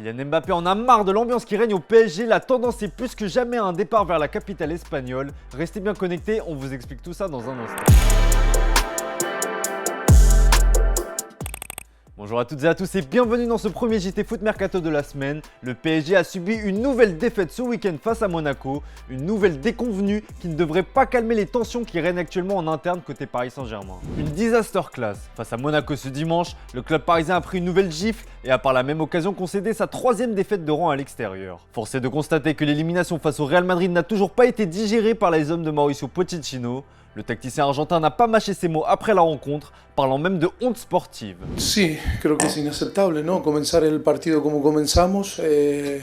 Kylian Mbappé en a marre de l'ambiance qui règne au PSG, la tendance est plus que jamais à un départ vers la capitale espagnole. Restez bien connectés, on vous explique tout ça dans un instant. Bonjour à toutes et à tous et bienvenue dans ce premier JT Foot Mercato de la semaine. Le PSG a subi une nouvelle défaite ce week-end face à Monaco, une nouvelle déconvenue qui ne devrait pas calmer les tensions qui règnent actuellement en interne côté Paris Saint-Germain. Une disaster class. Face à Monaco ce dimanche, le club parisien a pris une nouvelle gifle et a par la même occasion concédé sa troisième défaite de rang à l'extérieur. Force est de constater que l'élimination face au Real Madrid n'a toujours pas été digérée par les hommes de Mauricio Pochettino. Le tacticien argentin n'a pas mâché ses mots après la rencontre, parlant même de honte sportive. Sí, creo que es inaceptable, ¿no? Comenzar el partido como comenzamos,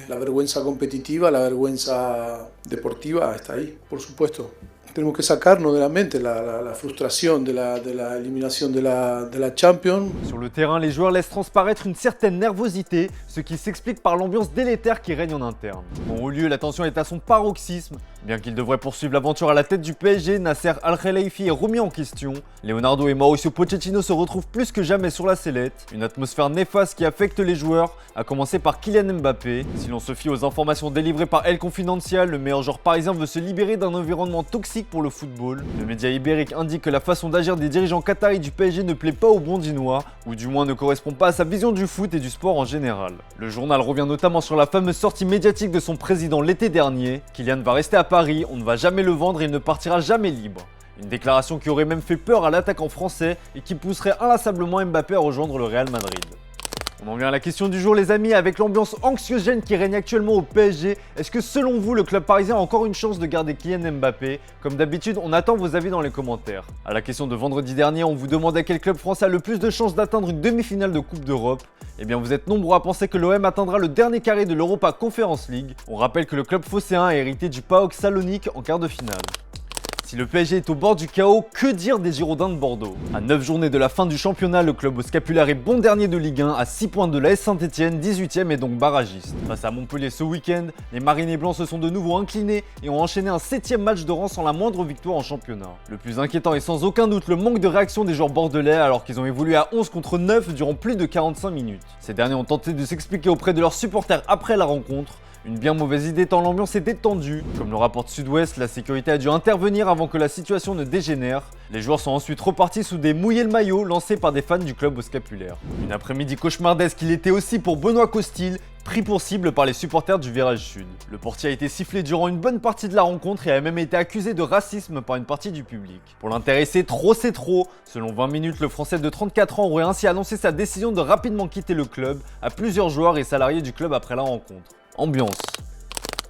la vergüenza competitiva, la vergüenza deportiva está ahí, por supuesto. Tenemos que sacarnos de la mente la frustración de la eliminación de la Champions. Sur le terrain, les joueurs laissent transparaître une certaine nervosité, ce qui s'explique par l'ambiance délétère qui règne en interne. En haut lieu, la tension est à son paroxysme. Bien qu'il devrait poursuivre l'aventure à la tête du PSG, Nasser Al-Khelaifi est remis en question. Leonardo et Mauricio Pochettino se retrouvent plus que jamais sur la sellette. Une atmosphère néfaste qui affecte les joueurs, à commencer par Kylian Mbappé. Si l'on se fie aux informations délivrées par El Confidencial, le meilleur joueur parisien veut se libérer d'un environnement toxique pour le football. Le média ibérique indique que la façon d'agir des dirigeants qataris du PSG ne plaît pas aux Blondinois, ou du moins ne correspond pas à sa vision du foot et du sport en général. Le journal revient notamment sur la fameuse sortie médiatique de son président l'été dernier. Kylian va rester à Paris, on ne va jamais le vendre et il ne partira jamais libre. Une déclaration qui aurait même fait peur à l'attaquant français et qui pousserait inlassablement Mbappé à rejoindre le Real Madrid. On en vient à la question du jour les amis, avec l'ambiance anxiogène qui règne actuellement au PSG, est-ce que selon vous le club parisien a encore une chance de garder Kylian Mbappé? Comme d'habitude, on attend vos avis dans les commentaires. À la question de vendredi dernier, on vous demandait quel club français a le plus de chances d'atteindre une demi-finale de Coupe d'Europe. Eh bien vous êtes nombreux à penser que l'OM atteindra le dernier carré de l'Europa Conference League. On rappelle que le club phocéen a hérité du PAOK Salonique en quart de finale. Si le PSG est au bord du chaos, que dire des Girondins de Bordeaux? À 9 journées de la fin du championnat, le club au scapulaire est bon dernier de Ligue 1 à 6 points de l'AS Saint-Etienne, 18ème et donc barragiste. Face à Montpellier ce week-end, les Marinés Blancs se sont de nouveau inclinés et ont enchaîné un 7ème match de rang sans la moindre victoire en championnat. Le plus inquiétant est sans aucun doute le manque de réaction des joueurs bordelais alors qu'ils ont évolué à 11 contre 9 durant plus de 45 minutes. Ces derniers ont tenté de s'expliquer auprès de leurs supporters après la rencontre. Une bien mauvaise idée tant l'ambiance est détendue. Comme le rapporte Sud-Ouest, la sécurité a dû intervenir avant que la situation ne dégénère. Les joueurs sont ensuite repartis sous des mouillés le maillot lancés par des fans du club au scapulaire. Une après-midi cauchemardesque il était aussi pour Benoît Costil, pris pour cible par les supporters du Virage Sud. Le portier a été sifflé durant une bonne partie de la rencontre et a même été accusé de racisme par une partie du public. Pour l'intéresser, trop c'est trop. Selon 20 minutes, le Français de 34 ans aurait ainsi annoncé sa décision de rapidement quitter le club à plusieurs joueurs et salariés du club après la rencontre. Ambiance.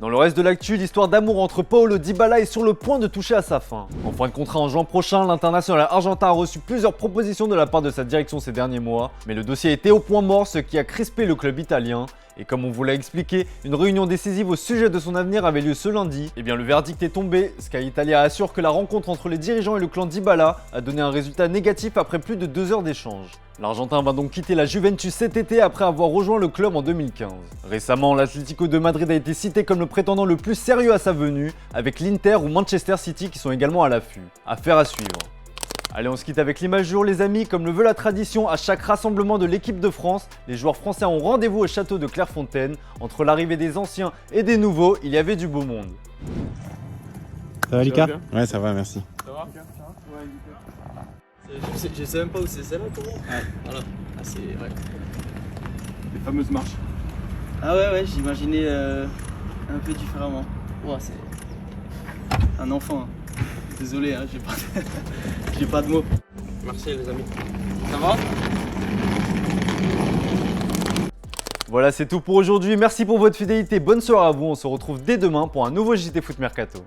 Dans le reste de l'actu, l'histoire d'amour entre Paulo Dybala est sur le point de toucher à sa fin. En fin de contrat en juin prochain, l'international argentin a reçu plusieurs propositions de la part de sa direction ces derniers mois, mais le dossier était au point mort, ce qui a crispé le club italien. Et comme on vous l'a expliqué, une réunion décisive au sujet de son avenir avait lieu ce lundi. Et bien le verdict est tombé. Sky Italia assure que la rencontre entre les dirigeants et le clan Dybala a donné un résultat négatif après plus de 2 heures d'échange. L'Argentin va donc quitter la Juventus cet été après avoir rejoint le club en 2015. Récemment, l'Atlético de Madrid a été cité comme le prétendant le plus sérieux à sa venue, avec l'Inter ou Manchester City qui sont également à l'affût. Affaire à suivre. Allez, on se quitte avec l'image du jour les amis, comme le veut la tradition, à chaque rassemblement de l'équipe de France, les joueurs français ont rendez-vous au château de Clairefontaine. Entre l'arrivée des anciens et des nouveaux, il y avait du beau monde. Ça va Lucas? Ouais, ça va, merci. Ça va? Je sais même pas où c'est celle-là, toi. Ouais, voilà. Ah, c'est vrai. Les fameuses marches. Ah ouais, j'imaginais un peu différemment. Ouah, c'est un enfant. Hein. Désolé, hein, j'ai pas de mots. Merci les amis. Ça va? Voilà, c'est tout pour aujourd'hui. Merci pour votre fidélité. Bonne soirée à vous. On se retrouve dès demain pour un nouveau JT Foot Mercato.